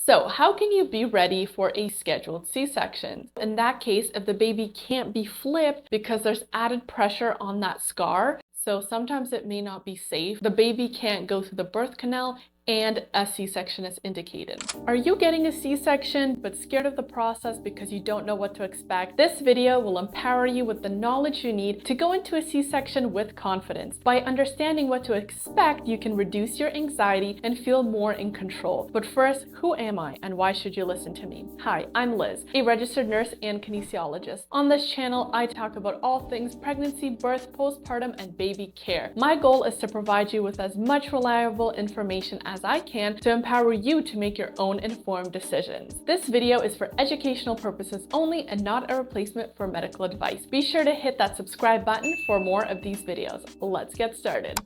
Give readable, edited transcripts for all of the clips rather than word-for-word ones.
So how can you be ready for a scheduled C-section? In that case, if the baby can't be flipped because there's added pressure on that scar, so sometimes it may not be safe, the baby can't go through the birth canal, and a C-section is indicated. Are you getting a C-section but scared of the process because you don't know what to expect? This video will empower you with the knowledge you need to go into a C-section with confidence. By understanding what to expect, you can reduce your anxiety and feel more in control. But first, who am I and why should you listen to me? Hi, I'm Liz, a registered nurse and kinesiologist. On this channel, I talk about all things pregnancy, birth, postpartum, and baby care. My goal is to provide you with as much reliable information as I can to empower you to make your own informed decisions. This video is for educational purposes only and not a replacement for medical advice. Be sure to hit that subscribe button for more of these videos. Let's get started.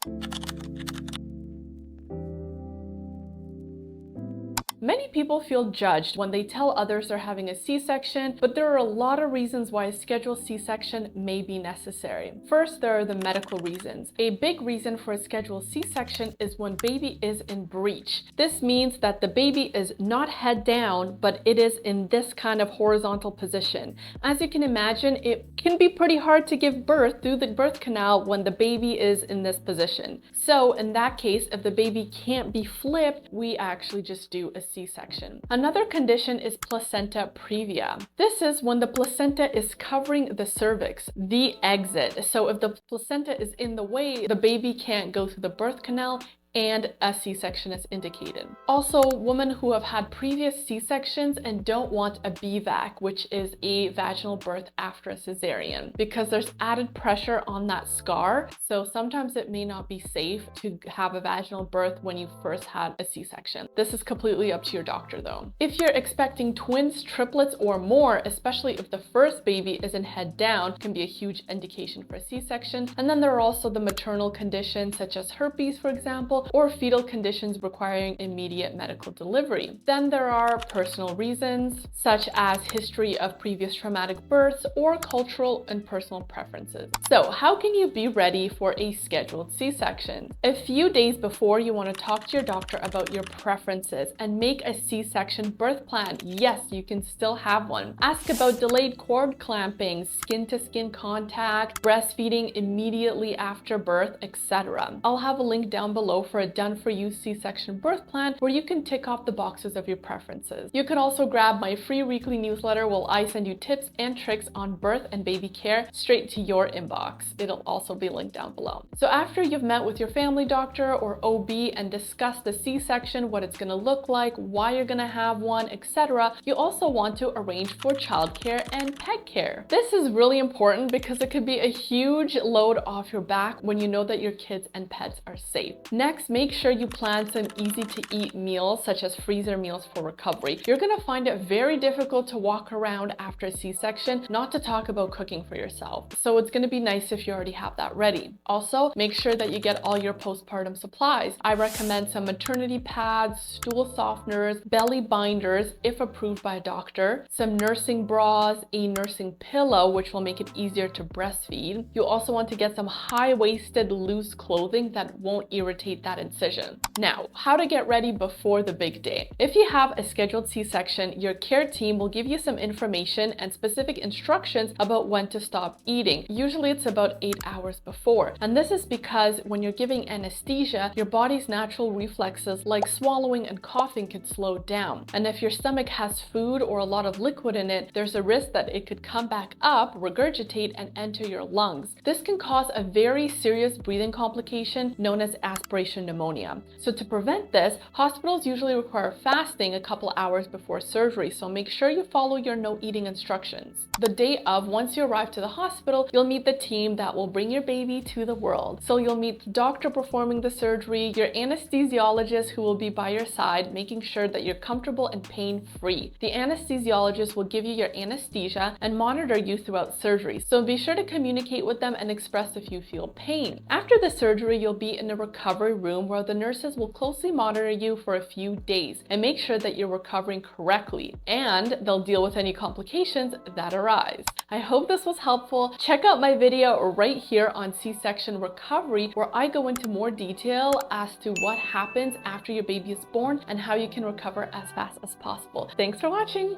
Many people feel judged when they tell others they're having a C-section, but there are a lot of reasons why a scheduled C-section may be necessary. First, there are the medical reasons. A big reason for a scheduled C-section is when baby is in breech. This means that the baby is not head down, but it is in this kind of horizontal position. As you can imagine, it can be pretty hard to give birth through the birth canal when the baby is in this position. So in that case, if the baby can't be flipped, we actually just do a C-section. Another condition is placenta previa. This is when the placenta is covering the cervix, the exit. So if the placenta is in the way, the baby can't go through the birth canal, and a C-section is indicated. Also, women who have had previous C-sections and don't want a BVAC, which is a vaginal birth after a cesarean, because there's added pressure on that scar. So sometimes it may not be safe to have a vaginal birth when you first had a C-section. This is completely up to your doctor though. If you're expecting twins, triplets, or more, especially if the first baby isn't head down, can be a huge indication for a C-section. And then there are also the maternal conditions such as herpes, for example, or fetal conditions requiring immediate medical delivery. Then there are personal reasons, such as history of previous traumatic births or cultural and personal preferences. So how can you be ready for a scheduled C-section? A few days before, you want to talk to your doctor about your preferences and make a C-section birth plan. Yes, you can still have one. Ask about delayed cord clamping, skin-to-skin contact, breastfeeding immediately after birth, etc. I'll have a link down below for a done-for-you C-section birth plan where you can tick off the boxes of your preferences. You can also grab my free weekly newsletter while I send you tips and tricks on birth and baby care straight to your inbox. It'll also be linked down below. So after you've met with your family doctor or OB and discussed the C-section, what it's going to look like, why you're going to have one, etc., you also want to arrange for childcare and pet care. This is really important because it could be a huge load off your back when you know that your kids and pets are safe. Next, make sure you plan some easy to eat meals such as freezer meals for recovery. You're going to find it very difficult to walk around after a C-section, not to talk about cooking for yourself. So it's going to be nice if you already have that ready. Also, make sure that you get all your postpartum supplies. I recommend some maternity pads, stool softeners, belly binders if approved by a doctor, some nursing bras, a nursing pillow which will make it easier to breastfeed. You also want to get some high-waisted loose clothing that won't irritate that incision. Now, how to get ready before the big day. If you have a scheduled C-section, your care team will give you some information and specific instructions about when to stop eating. Usually it's about 8 hours before. And this is because when you're giving anesthesia, your body's natural reflexes like swallowing and coughing could slow down. And if your stomach has food or a lot of liquid in it, there's a risk that it could come back up, regurgitate, and enter your lungs. This can cause a very serious breathing complication known as aspiration pneumonia. So to prevent this, hospitals usually require fasting a couple hours before surgery, so make sure you follow your no eating instructions. The day of, once you arrive to the hospital, you'll meet the team that will bring your baby to the world. So you'll meet the doctor performing the surgery, your anesthesiologist who will be by your side, making sure that you're comfortable and pain-free. The anesthesiologist will give you your anesthesia and monitor you throughout surgery, so be sure to communicate with them and express if you feel pain. After the surgery, you'll be in a recovery room room where the nurses will closely monitor you for a few days and make sure that you're recovering correctly, and they'll deal with any complications that arise. I hope this was helpful. Check out my video right here on C-section recovery, where I go into more detail as to what happens after your baby is born and how you can recover as fast as possible. Thanks for watching.